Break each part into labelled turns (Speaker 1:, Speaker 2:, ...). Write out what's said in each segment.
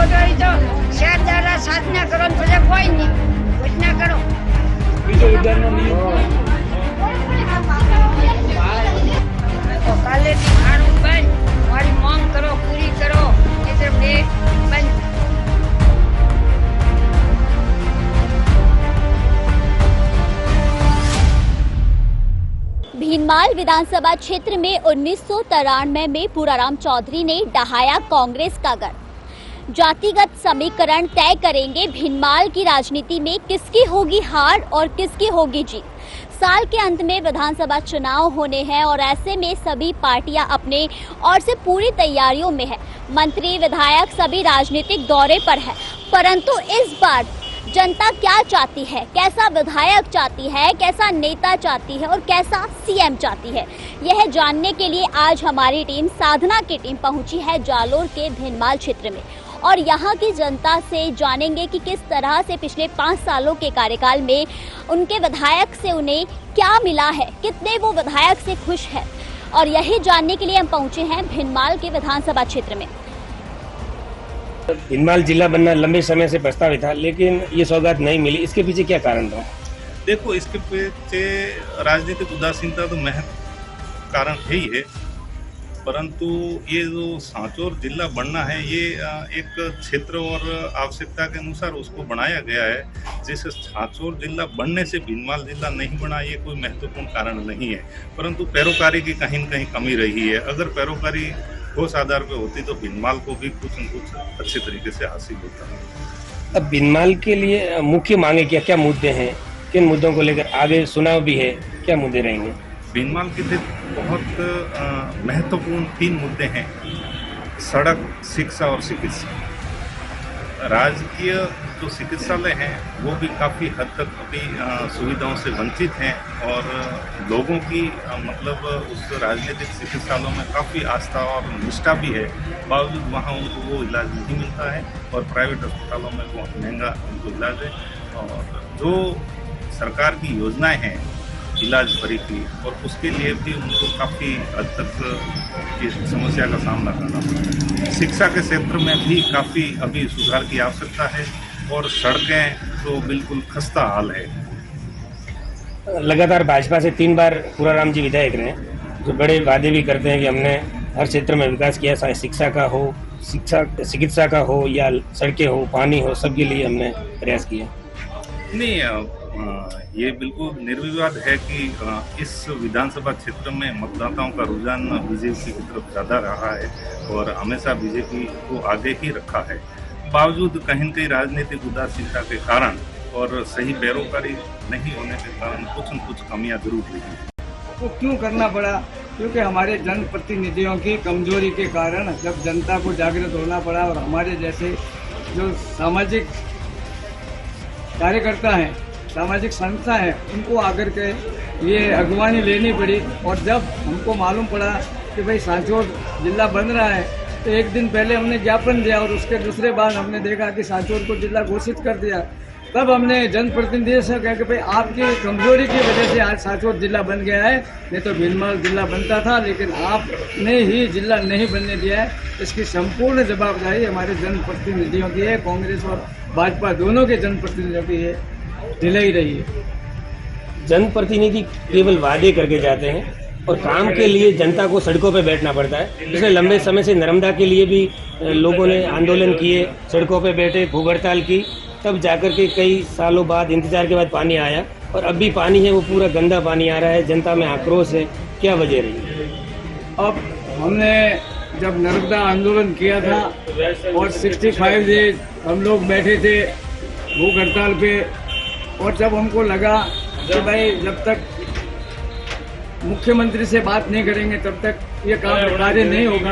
Speaker 1: Vote હોય તો શહેરદારા સાધના કરો ને પછી કોઈ નહીં ઘટના કરો બીજો ઉદાહરણનો નિયમ તો કાલેથી ખાણું બંધ મારી માંગ કરો પૂરી કરો એટલે બે બંધ।
Speaker 2: भीनमाल विधानसभा क्षेत्र में 1993 में पूराराम चौधरी ने ढहाया कांग्रेस का गढ़। जातिगत समीकरण तय करेंगे भीनमाल की राजनीति में किसकी होगी हार और किसकी होगी जीत। साल के अंत में विधानसभा चुनाव होने हैं और ऐसे में सभी पार्टियां अपने और से पूरी तैयारियों में है। मंत्री विधायक सभी राजनीतिक दौरे पर है, परंतु इस बार जनता क्या चाहती है, कैसा विधायक चाहती है, कैसा नेता चाहती है और कैसा सीएम चाहती है, यह जानने के लिए आज हमारी टीम साधना की टीम पहुंची है जालोर के भीनमाल क्षेत्र में और यहाँ की जनता से जानेंगे कि किस तरह से पिछले 5 सालों के कार्यकाल में उनके विधायक से उन्हें क्या मिला है, कितने वो विधायक से खुश है और यही जानने के लिए हम पहुंचे हैं भीनमाल के विधानसभा क्षेत्र में।
Speaker 3: भीनमाल जिला बनना लंबे समय से प्रस्तावित था, लेकिन ये सौगात नहीं मिली। इसके पीछे क्या कारण था?
Speaker 4: देखो, इसके पीछे राजनीतिक उदासीनता तो महत्व कारण है ही है, परंतु ये जो सांचौर जिला बनना है ये एक क्षेत्र और आवश्यकता के अनुसार उसको बनाया गया है। जैसे सांचौर जिला बनने से भीनमाल जिला नहीं बना, ये कोई महत्वपूर्ण कारण नहीं है, परंतु पैरोकारी की कहीं न कहीं कमी रही है। अगर पैरोकारी ठोस आधार पे होती तो भीनमाल को भी कुछ न कुछ अच्छे तरीके से हासिल होता है।
Speaker 3: अब भीनमाल के लिए मुख्य मांगे क्या क्या मुद्दे हैं, किन मुद्दों को लेकर आगे चुनाव भी है, क्या मुद्दे रहेंगे?
Speaker 4: भीनमाल के लिए बहुत महत्वपूर्ण 3 मुद्दे हैं: सड़क, शिक्षा और चिकित्सा। राजकीय जो चिकित्सालय हैं वो भी काफ़ी हद तक अभी सुविधाओं से वंचित हैं और लोगों की मतलब उस राजनीतिक चिकित्सालयों में काफ़ी आस्था और निष्ठा भी है, बावजूद वहाँ उनको वो इलाज नहीं मिलता है और प्राइवेट अस्पतालों में बहुत महंगा उनको इलाज है। और जो सरकार की योजनाएं हैं इलाज भरी की, और उसके लिए भी उनको काफ़ी हद तक इस समस्या का सामना करना पड़ता है। शिक्षा के क्षेत्र में भी काफ़ी अभी सुधार की आवश्यकता है और सड़कें तो बिल्कुल खस्ता हाल है।
Speaker 3: लगातार भाजपा से 3 बार पूराराम जी विधायक रहे, जो बड़े वादे भी करते हैं कि हमने हर क्षेत्र में विकास किया, चाहे शिक्षा का हो, चिकित्सा का हो या सड़कें हो, पानी हो, सबके लिए हमने प्रयास किया।
Speaker 4: नहीं, ये बिल्कुल निर्विवाद है कि इस विधानसभा क्षेत्र में मतदाताओं का रुझान बीजेपी की तरफ ज़्यादा रहा है और हमेशा बीजेपी को आगे ही रखा है। बावजूद कहीं न कहीं राजनीतिक उदासीनता के कारण और सही पैरोकारी नहीं होने के कारण कुछ न कुछ कमियां जरूर रही।
Speaker 5: वो क्यों करना पड़ा? क्योंकि हमारे जनप्रतिनिधियों की कमजोरी के कारण जब जनता को जागृत होना पड़ा और हमारे जैसे जो सामाजिक कार्यकर्ता हैं, सामाजिक संस्था है, उनको आकर के ये अगवानी लेनी पड़ी। और जब हमको मालूम पड़ा कि भाई सांचौर जिला बन रहा है तो एक दिन पहले हमने ज्ञापन दिया और उसके दूसरे बाद हमने देखा कि सांचौर को जिला घोषित कर दिया। तब हमने जनप्रतिनिधियों से कहा कि भाई आपकी कमजोरी की वजह से आज सांचौर जिला बन गया है, नहीं तो भीनमाल जिला बनता था, लेकिन आपने ही जिला नहीं बनने दिया है। इसकी संपूर्ण जवाबदारी हमारे जनप्रतिनिधियों की है, कांग्रेस और भाजपा दोनों के जनप्रतिनिधियों की है, ढिलाई रही है।
Speaker 3: जनप्रतिनिधि केवल वादे करके जाते हैं और काम के लिए जनता को सड़कों पे बैठना पड़ता है। पिछले लंबे समय से नर्मदा के लिए भी लोगों ने आंदोलन किए, सड़कों पे बैठे, भूख हड़ताल की, तब जाकर के कई सालों बाद इंतजार के बाद पानी आया और अब भी पानी है वो पूरा गंदा पानी आ रहा है। जनता में आक्रोश है, क्या वजह रही?
Speaker 5: अब हमने जब नर्मदा आंदोलन किया था और 65 डेज हम लोग बैठे थे भूख हड़ताल पे, और जब हमको लगा कि भाई जब तक मुख्यमंत्री से बात नहीं करेंगे तब तक ये काम कार्य नहीं होगा,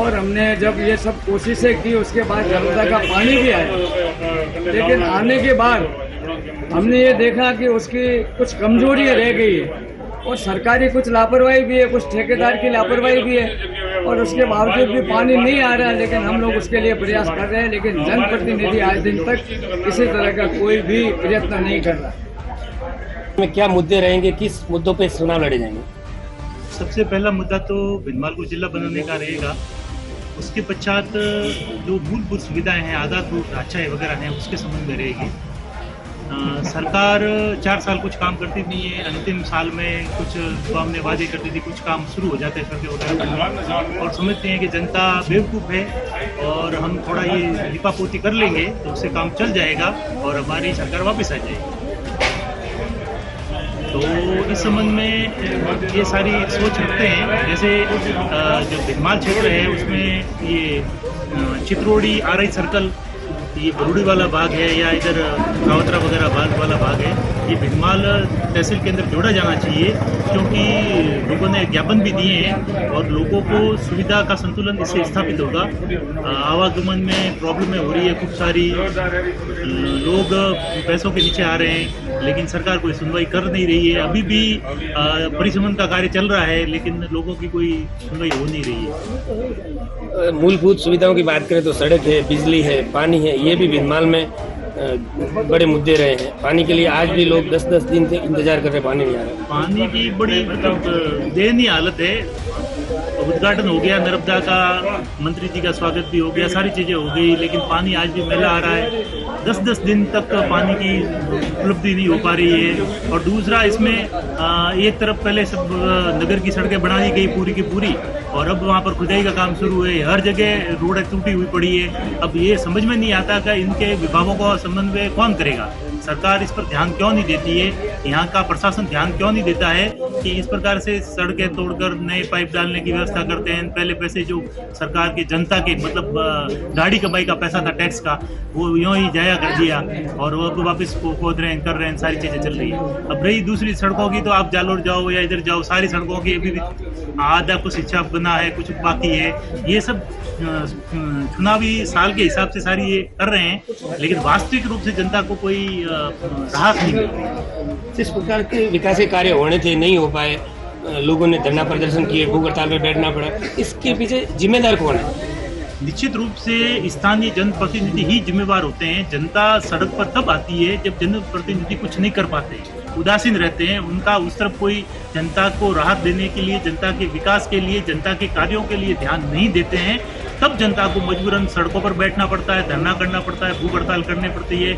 Speaker 5: और हमने जब ये सब कोशिशें की उसके बाद नर्मदा का पानी भी आया, लेकिन आने के बाद हमने ये देखा कि उसकी कुछ कमजोरी रह गई है और सरकारी कुछ लापरवाही भी है, कुछ ठेकेदार की लापरवाही भी है, और उसके बावजूद भी पानी नहीं आ रहा है। लेकिन हम लोग उसके लिए प्रयास कर रहे हैं, लेकिन जनप्रतिनिधि आज दिन तक किसी तरह का कोई भी प्रयत्न नहीं कर रहा।
Speaker 3: में क्या मुद्दे रहेंगे, किस मुद्दों पे चुनाव लड़े जाएंगे?
Speaker 6: सबसे पहला मुद्दा तो भीनमाल को जिला बनाने का रहेगा, उसके पश्चात जो मूलभूत सुविधाएं हैं, आधारभूत ढांचा वगैरह हैं, उसके संबंध में रहेगी। सरकार 4 साल कुछ काम करती नहीं है, अंतिम साल में कुछ जो हमने वादे करती थी कुछ काम शुरू हो जाते हैं सड़कें वगैरह, और समझते हैं कि जनता बेवकूफ़ है और हम थोड़ा ये लिपापोती कर लेंगे तो उससे काम चल जाएगा और हमारी सरकार वापस आ जाएगी। तो इस संबंध में ये सारी सोच रखते हैं। जैसे जो भिनमाल क्षेत्र है उसमें ये चित्रोड़ी आरई सर्कल, ये बरूडी वाला भाग है या इधर रावतरा वगैरह भाग वाला भाग है, ये भिनमाल तहसील के अंदर जोड़ा जाना चाहिए, क्योंकि लोगों ने ज्ञापन भी दिए हैं और लोगों को सुविधा का संतुलन इससे स्थापित होगा। आवागमन में प्रॉब्लमें हो रही है, खूब सारी लोग पैसों के नीचे आ रहे हैं, लेकिन सरकार कोई सुनवाई कर नहीं रही है। अभी भी परिसमन का कार्य चल रहा है, लेकिन लोगों की कोई सुनवाई हो नहीं रही है।
Speaker 3: मूलभूत सुविधाओं की बात करें तो सड़क है, बिजली है, पानी है, ये भी भिनमाल में बड़े मुद्दे रहे हैं। पानी के लिए आज भी लोग 10-10 दिन से इंतजार कर रहे हैं, पानी नहीं आ रहा।
Speaker 6: पानी की बड़ी दयनीय हालत है। उद्घाटन हो गया नर्मदा का, मंत्री जी का स्वागत भी हो गया, सारी चीज़ें हो गई, लेकिन पानी आज भी मैला आ रहा है। 10-10 दिन तक पानी की उपलब्धि नहीं हो पा रही है। और दूसरा इसमें एक तरफ पहले सब नगर की सड़कें बना दी गई पूरी की पूरी, और अब वहाँ पर खुदाई का काम शुरू है, हर जगह रोड टूटी हुई पड़ी है। अब ये समझ में नहीं आता कि इनके विभागों का समन्वय कौन करेगा। सरकार इस पर ध्यान क्यों नहीं देती है, यहाँ का प्रशासन ध्यान क्यों नहीं देता है कि इस प्रकार से सड़कें तोड़कर नए पाइप डालने की व्यवस्था करते हैं। पहले पैसे जो सरकार के जनता के मतलब गाड़ी कमाई का पैसा था टैक्स का, वो यूँ ही जाया कर दिया और वो अब वापस खोद रहे हैं, कर रहे हैं, सारी चीज़ें चल रही है। अब रही दूसरी सड़कों की, तो आप जालोर जाओ या इधर जाओ, सारी सड़कों की अभी भी आधा कुछ हिस्सा बना है, कुछ बाकी है। ये सब चुनावी साल के हिसाब से सारी ये कर रहे हैं, लेकिन वास्तविक रूप से जनता को कोई राहत नहीं मिल रही।
Speaker 3: जिस प्रकार के विकास के कार्य होने थे नहीं हो पाए, लोगों ने धरना प्रदर्शन किए, भूख हड़ताल में बैठना पड़ा, इसके पीछे जिम्मेदार कौन है?
Speaker 6: निश्चित रूप से स्थानीय जनप्रतिनिधि ही जिम्मेवार होते हैं। जनता सड़क पर तब आती है जब जनप्रतिनिधि कुछ नहीं कर पाते, उदासीन रहते हैं। उनका उस तरफ कोई जनता को राहत देने के लिए, जनता के विकास के लिए, जनता के कार्यों के लिए ध्यान नहीं देते हैं, तब जनता को मजबूरन सड़कों पर बैठना पड़ता है, धरना करना पड़ता है, भूख हड़ताल करनी पड़ती है,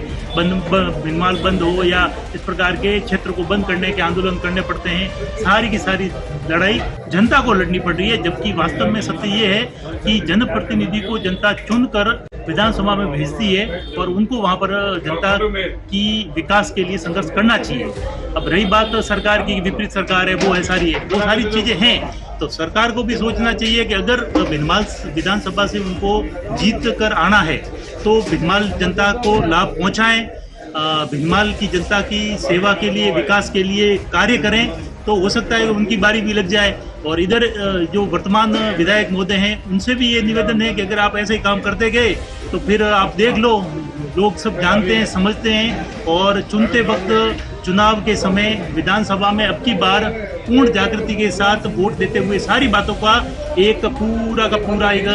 Speaker 6: भिनमाल बंद हो या इस प्रकार के क्षेत्र को बंद करने के आंदोलन करने पड़ते हैं। सारी की सारी लड़ाई जनता को लड़नी पड़ रही है, जबकि वास्तव में सत्य ये है कि जनप्रतिनिधि को जनता चुनकर विधानसभा में भेजती है और उनको वहाँ पर जनता की विकास के लिए संघर्ष करना चाहिए। अब रही बात सरकार की, विपरीत सरकार है, वो है सारी है, वो सारी चीज़ें हैं, तो सरकार को भी सोचना चाहिए कि अगर भिनमाल विधानसभा से उनको जीत कर आना है तो भिनमाल जनता को लाभ पहुँचाएं, भिनमाल की जनता की सेवा के लिए, विकास के लिए कार्य करें, तो हो सकता है उनकी बारी भी लग जाए। और इधर जो वर्तमान विधायक महोदय हैं, उनसे भी ये निवेदन है कि अगर आप ऐसे ही काम करते गए तो फिर आप देख लो, लोग सब जानते हैं, समझते हैं, और चुनते वक्त चुनाव के समय विधानसभा में अब की बार पूर्ण जागृति के साथ वोट देते हुए सारी बातों का एक पूरा का पूरा एक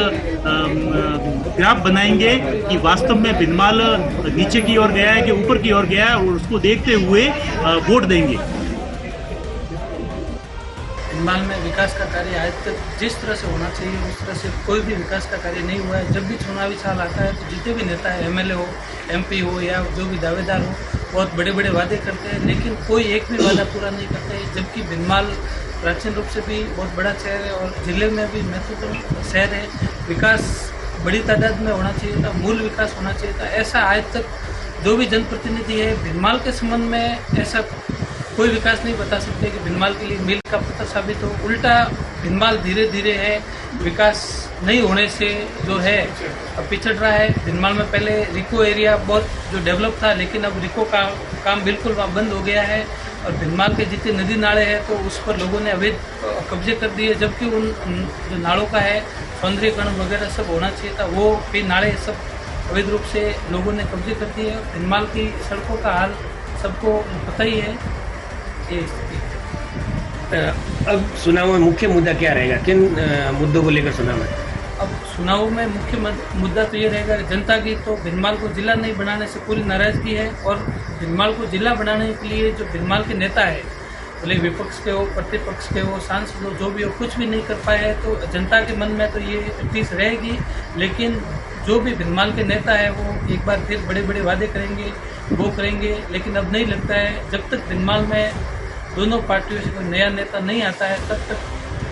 Speaker 6: ग्राफ बनाएंगे कि वास्तव में भिनमाल नीचे की ओर गया है कि ऊपर की ओर गया है, और उसको देखते हुए वोट देंगे।
Speaker 7: भिनमाल में विकास का कार्य आज तक जिस तरह से होना चाहिए उस तरह से कोई भी विकास का कार्य नहीं हुआ है। जब भी चुनावी साल आता है तो जितने भी नेता है, एमएलए हो, एमपी हो या जो भी दावेदार हो, बहुत बड़े बड़े वादे करते हैं, लेकिन कोई एक भी वादा पूरा नहीं करते हैं। जबकि भिनमाल प्राचीन रूप से भी बहुत बड़ा शहर है और जिले में भी महत्वपूर्ण शहर है। विकास बड़ी तादाद में होना चाहिए था, मूल विकास होना चाहिए था। ऐसा आज तक जो भी जनप्रतिनिधि है भिनमाल के संबंध में ऐसा कोई विकास नहीं बता सकते कि भिनमाल के लिए मील का पत्थर साबित हो। उल्टा भिनमाल धीरे धीरे है, विकास नहीं होने से जो है अब पिछड़ रहा है। भिनमाल में पहले रिको एरिया बहुत जो डेवलप था, लेकिन अब रिको का काम बिल्कुल बंद हो गया है और भिनमाल के जितने नदी नाले हैं तो उस पर लोगों ने अवैध कब्जे कर दिए, जबकि उन जो नालों का है सौंदर्यीकरण वगैरह सब होना चाहिए था, वो भी नाले सब अवैध रूप से लोगों ने कब्जे कर दिए। भिनमाल की सड़कों का हाल सबको पता ही है।
Speaker 3: अब चुनाव में मुख्य मुद्दा क्या रहेगा, किन मुद्दों को लेकर चुनाव में?
Speaker 7: अब चुनाव में मुख्य मुद्दा तो ये रहेगा कि जनता की तो भिनमाल को जिला नहीं बनाने से पूरी नाराज़गी है, और भिनमाल को जिला बनाने के लिए जो भिनमाल के नेता है भले विपक्ष के हो, प्रतिपक्ष के हो, सांसद हो, जो भी हो, कुछ भी नहीं कर पाए हैं। तो जनता के मन में तो ये टीस रहेगी, लेकिन जो भी भिनमाल के नेता है वो एक बार फिर बड़े बड़े वादे करेंगे, वो करेंगे। लेकिन अब नहीं लगता है, जब तक भिनमाल में दोनों पार्टियों से कोई नया नेता नहीं आता है तब तक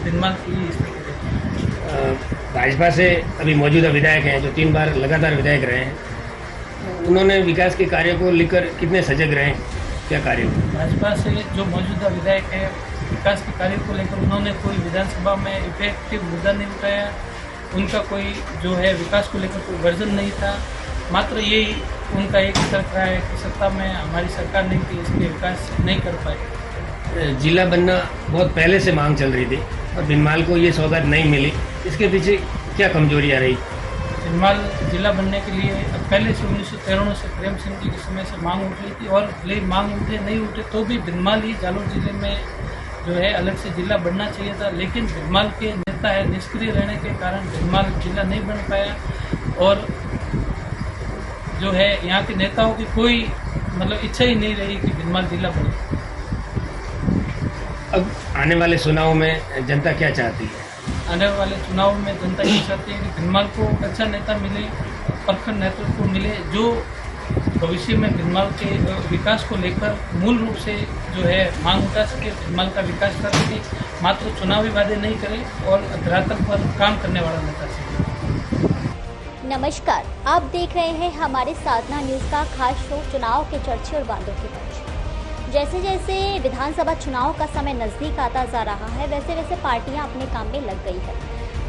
Speaker 7: भिनमाल की स्थिति रहेगी।
Speaker 3: भाजपा से अभी मौजूदा विधायक हैं जो 3 बार लगातार विधायक रहे हैं, उन्होंने विकास के कार्य को लेकर कितने सजग रहे हैं, क्या कार्य?
Speaker 7: भाजपा से जो मौजूदा विधायक है, विकास के कार्य को लेकर उन्होंने कोई विधानसभा में इफेक्टिव मुद्दा नहीं उठाया। उनका कोई जो है विकास को लेकर कोई वर्जन नहीं था। मात्र यही उनका एक तर्क रहा है कि सत्ता में हमारी सरकार नहीं थी, इसलिए विकास नहीं कर पाए।
Speaker 3: जिला बनना बहुत पहले से मांग चल रही थी और भिनमाल को ये सौगात नहीं मिली, इसके पीछे क्या कमजोरी आ रही?
Speaker 7: भिनमाल जिला बनने के लिए पहले से 1993 से प्रेम सिंह जी के समय से मांग उठ रही थी, और भले मांग उठे नहीं उठे तो भी भिनमाल ही जालौर जिले में जो है अलग से जिला बनना चाहिए था। लेकिन भिनमाल के नेता है निष्क्रिय रहने के कारण भिनमाल जिला नहीं बन पाया, और जो है यहाँ के नेताओं की कोई मतलब इच्छा ही नहीं रही कि भिनमाल जिला बने।
Speaker 3: अब आने वाले चुनाव में जनता क्या चाहती है?
Speaker 7: आने वाले चुनाव में जनता ये चाहती है कि भिनमाल को अच्छा नेता मिले, परखंड नेतृत्व मिले, जो भविष्य में भिनमाल के विकास को लेकर मूल रूप से जो है मांग उठा सके, भिनमाल का विकास कर सके, मात्र चुनावी वादे नहीं करे और धरातल पर काम करने वाला नेता चाहिए।
Speaker 2: नमस्कार, आप देख रहे हैं हमारे साधना न्यूज़ का खास शो चुनाव के चर्चे और बातों की बात। जैसे जैसे विधानसभा चुनाव का समय नज़दीक आता जा रहा है, वैसे वैसे पार्टियां अपने काम में लग गई है।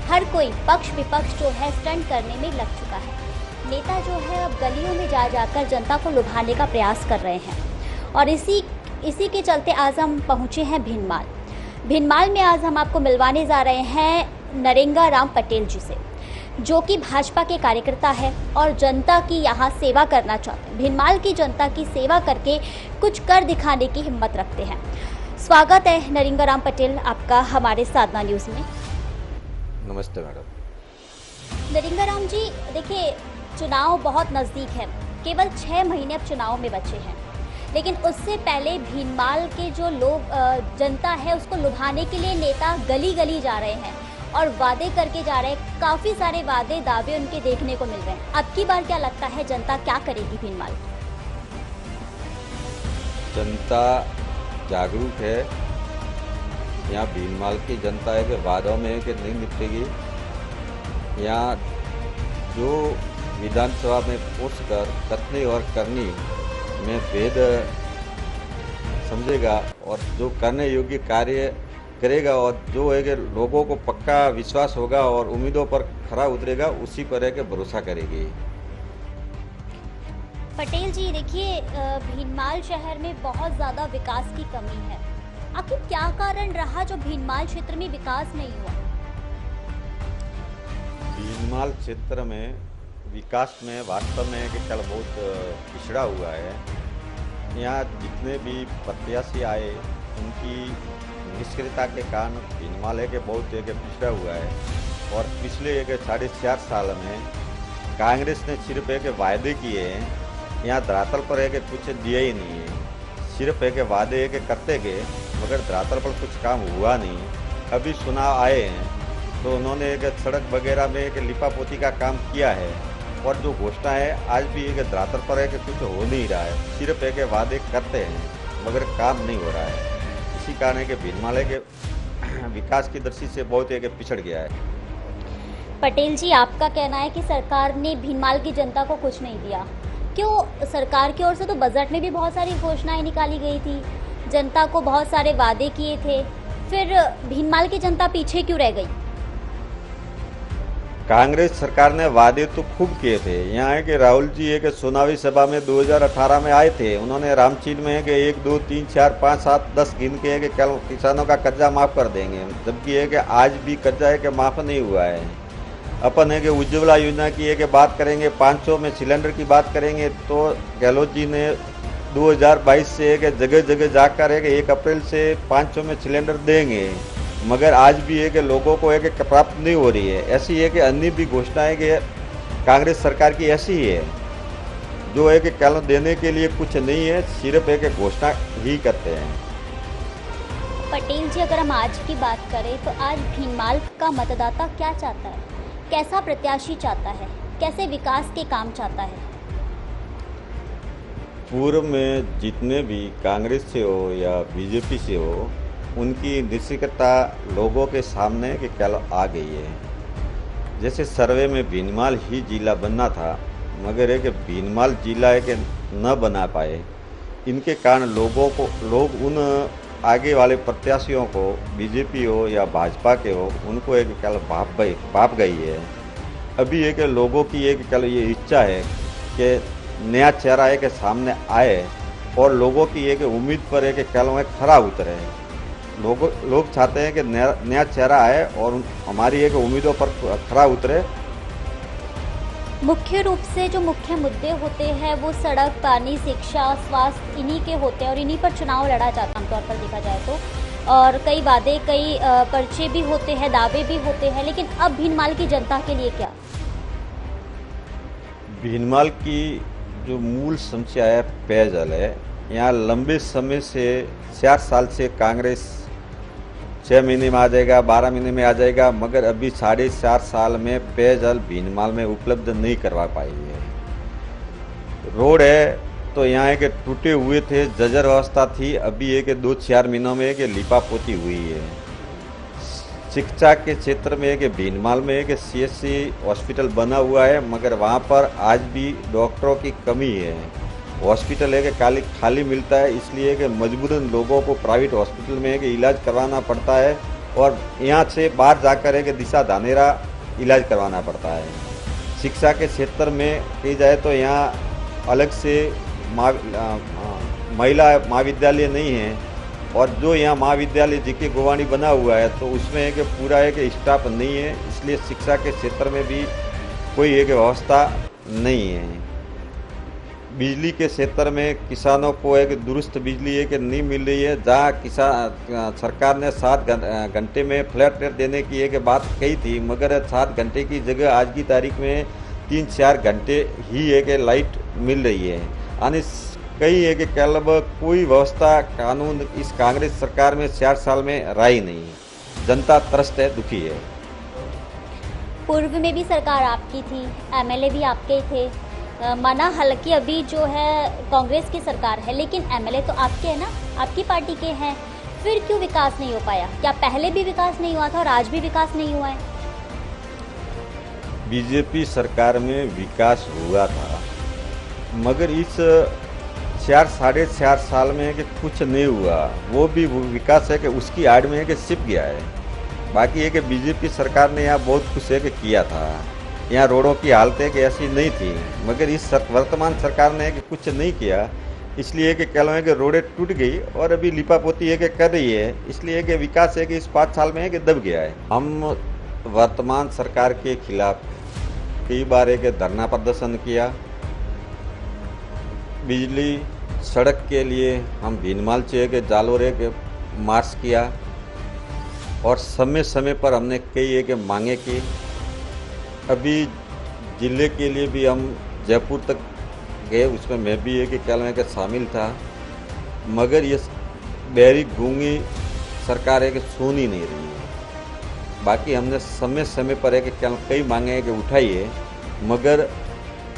Speaker 2: हर कोई पक्ष विपक्ष जो है स्टंट करने में लग चुका है। नेता जो है अब गलियों में जा जाकर जनता को लुभाने का प्रयास कर रहे हैं, और इसी के चलते आज हम पहुंचे हैं भिनमाल में आज हम आपको मिलवाने जा रहे हैं नरेंगा राम पटेल जी से, जो कि भाजपा के कार्यकर्ता है और जनता की यहाँ सेवा करना चाहते हैं। भिनमाल की जनता की सेवा करके कुछ कर दिखाने की हिम्मत रखते हैं। स्वागत है नरेंगा राम पटेल आपका हमारे साधना न्यूज़ में।
Speaker 8: नमस्ते मैडम।
Speaker 2: नरेंगा राम जी, देखिए चुनाव बहुत नज़दीक है, केवल 6 महीने अब चुनाव में बचे हैं, लेकिन उससे पहले भिनमाल के जो लोग जनता है उसको लुभाने के लिए नेता गली गली जा रहे हैं और वादे करके जा रहे हैं। काफ़ी सारे वादे दावे उनके देखने को मिल रहे हैं। अब की बार क्या लगता है जनता क्या करेगी भिनमाल?
Speaker 8: जनता जागरूक है। यहाँ भिनमाल की जनता है कि वादों में है कि नहीं निपटेगी। यहाँ जो विधानसभा में पूछकर कथनी और करनी में भेद समझेगा और जो करने योग्य कार्य करेगा और जो है कि लोगों को पक्का विश्वास होगा और उम्मीदों पर खरा उतरेगा, उसी पर है कि भरोसा करेगी।
Speaker 2: पटेल जी, देखिए भिनमाल शहर में बहुत ज़्यादा विकास की कमी है। आखिर क्या कारण रहा जो भिनमाल क्षेत्र में विकास नहीं हुआ?
Speaker 8: भिनमाल क्षेत्र में विकास में वास्तव में कि कल बहुत पिछड़ा हुआ है। यहाँ जितने भी प्रत्याशी आए उनकी निष्क्रियता के कारण भिनमाल है कि बहुत एक पिछड़ा हुआ है। और पिछले 4.5 साल में कांग्रेस ने सिर्फ एक वायदे किए हैं, यहाँ धरातल पर है कि कुछ दिया ही नहीं है। सिर्फ एक वादे एक करते गए मगर धरातल पर कुछ काम हुआ नहीं। अभी चुनाव आए हैं तो उन्होंने एक सड़क वगैरह में एक लिपापोती का काम किया है, और जो घोषणा है आज भी एक धरातल पर है कि कुछ हो नहीं रहा है। सिर्फ एक वादे करते हैं मगर काम नहीं हो रहा है। इसी कारण है कि भिनमाल है कि विकास की दृष्टि से बहुत एक पिछड़ गया है।
Speaker 2: पटेल जी, आपका कहना है कि सरकार ने भिनमाल की जनता को कुछ नहीं दिया। क्यों? सरकार की ओर से तो बजट में भी बहुत सारी घोषणाएं निकाली गई थी, जनता को बहुत सारे वादे किए थे, फिर भिनमाल की जनता पीछे क्यों रह गई?
Speaker 8: कांग्रेस सरकार ने वादे तो खूब किए थे। यहाँ है कि राहुल जी एक चुनावी सभा में 2018 में आए थे। उन्होंने रामचीन में है कि 1, 2, 3, 4, 5, 7, 10 गिन के है कि कल किसानों का कर्जा माफ़ कर देंगे, जबकि है कि आज भी कर्जा है कि माफ़ नहीं हुआ है। अपन है कि उज्ज्वला योजना की है कि बात करेंगे, 500 में सिलेंडर की बात करेंगे तो गहलोत जी ने 2022 से है कि जगह जगह जाकर है कि 1 अप्रैल से 500 में सिलेंडर देंगे, मगर आज भी है कि लोगों को है कि प्राप्त नहीं हो रही है। ऐसी है कि अन्य भी घोषणाएं कि कांग्रेस सरकार की ऐसी ही है जो है कि कल देने के लिए कुछ नहीं है, सिर्फ है कि घोषणा ही करते हैं।
Speaker 2: पटेल जी, अगर हम आज की बात करें तो आज भीनमाल का मतदाता क्या चाहता है, कैसा प्रत्याशी चाहता है, कैसे विकास के काम चाहता है?
Speaker 8: पूर्व में जितने भी कांग्रेस से हो या बीजेपी से हो, उनकी निश्चितता लोगों के सामने कि कल आ गई है। जैसे सर्वे में भीनमाल ही जिला बनना था, मगर एक भीनमाल जिला है कि न बना पाए, इनके कारण लोग उन आगे वाले प्रत्याशियों को, बीजेपी हो या भाजपा के हो, उनको एक कल भाप गई है। अभी एक लोगों की एक कल ये इच्छा है कि नया चेहरा एक सामने आए और लोगों की एक उम्मीद पर एक कल में खरा उतरे। लोग चाहते हैं कि नया चेहरा आए और हमारी एक उम्मीदों पर खरा उतरे।
Speaker 2: मुख्य रूप से जो मुख्य मुद्दे होते हैं वो सड़क, पानी, शिक्षा, स्वास्थ्य, इन्हीं के होते हैं और इन्हीं पर चुनाव लड़ा जाता है आमतौर पर देखा जाए तो। और कई वादे, कई पर्चे भी होते हैं, दावे भी होते हैं, लेकिन अब भीनमाल की जनता के लिए क्या?
Speaker 8: भीनमाल की जो मूल समस्या है पेयजल है। यहाँ लंबे समय से 4 साल से कांग्रेस 6 महीने में आ जाएगा, 12 महीने में आ जाएगा, मगर अभी 4.5 साल में पेयजल भीनमाल में उपलब्ध नहीं करवा पाई है। रोड है तो यहाँ एक टूटे हुए थे, जर्जर अवस्था थी, अभी एक 2-4 महीनों में एक लिपा पोती हुई है। शिक्षा के क्षेत्र में एक भीनमाल में एक CSC हॉस्पिटल बना हुआ है, मगर वहाँ पर आज भी डॉक्टरों की कमी है। हॉस्पिटल है कि खाली मिलता है, इसलिए कि मजबूरन लोगों को प्राइवेट हॉस्पिटल में एक इलाज करवाना पड़ता है और यहाँ से बाहर जाकर एक दिशा धानेरा इलाज करवाना पड़ता है। शिक्षा के क्षेत्र में कही जाए तो यहाँ अलग से महिला महाविद्यालय नहीं है और जो यहाँ महाविद्यालय जीके गोवानी बना हुआ है तो उसमें एक पूरा एक स्टाफ नहीं है, इसलिए शिक्षा के क्षेत्र में भी कोई एक व्यवस्था नहीं है। बिजली के क्षेत्र में किसानों को एक दुरुस्त बिजली एक नहीं मिल रही है। जहाँ सरकार ने 7 घंटे में फ्लैट रेट देने की एक बात कही थी, मगर 7 घंटे की जगह आज की तारीख में 3-4 घंटे ही एक लाइट मिल रही है। यानी कई एक कलब कोई व्यवस्था कानून इस कांग्रेस सरकार में 4 साल में रही नहीं। जनता त्रस्त है, दुखी है।
Speaker 2: पूर्व में भी सरकार आपकी थी, MLA भी आपके थे, माना हालांकि अभी जो है कांग्रेस की सरकार है, लेकिन MLA तो आपके हैं ना, आपकी पार्टी के हैं, फिर क्यों विकास नहीं हो पाया? क्या पहले भी विकास नहीं हुआ था और आज भी विकास नहीं हुआ है?
Speaker 8: बीजेपी सरकार में विकास हुआ था, मगर इस 4-4.5 साल में कि कुछ नहीं हुआ। वो भी विकास है कि उसकी आड़ में है कि छिप गया है। बाकी है कि बीजेपी सरकार ने यहाँ बहुत कुछ है कि किया था। यहाँ रोडों की हालतें कि ऐसी नहीं थी, मगर इस वर्तमान सरकार ने कि कुछ नहीं किया, इसलिए कि कह लो है कि रोडें टूट गई और अभी लिपापोती है कि कर रही है, इसलिए कि विकास है कि इस 5 साल में है कि दब गया है। हम वर्तमान सरकार के खिलाफ कई बार एक धरना प्रदर्शन किया। बिजली सड़क के लिए हम भीनमाल से के जालोरे के मार्च किया और समय समय पर हमने कई एक मांगे की। अभी जिले के लिए भी हम जयपुर तक गए, उसमें मैं भी एक कल में शामिल था, मगर ये बहरी गूंगी सरकार है कि सुन ही नहीं रही है। बाकी हमने समय समय पर एक कई मांगे कि उठाई है, मगर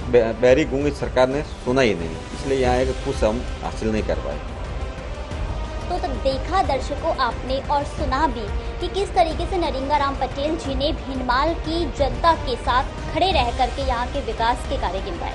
Speaker 8: बहरी गूंगी सरकार ने सुना ही नहीं, इसलिए यहाँ एक कुछ हम हासिल नहीं कर पाए।
Speaker 2: तो देखा दर्शकों आपने और सुना भी कि किस तरीके से नरिंगाराम पटेल जी ने भीनमाल की जनता के साथ खड़े रह करके यहाँ के विकास के कार्य गिनवाए।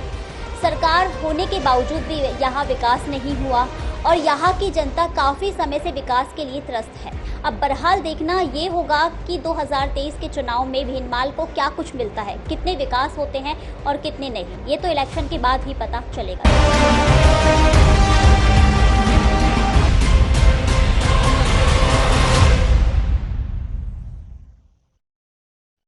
Speaker 2: सरकार होने के बावजूद भी यहाँ विकास नहीं हुआ और यहाँ की जनता काफ़ी समय से विकास के लिए त्रस्त है। अब बहरहाल देखना ये होगा कि 2023 के चुनाव में भीनमाल को क्या कुछ मिलता है, कितने विकास होते हैं और कितने नहीं, ये तो इलेक्शन के बाद ही पता चलेगा।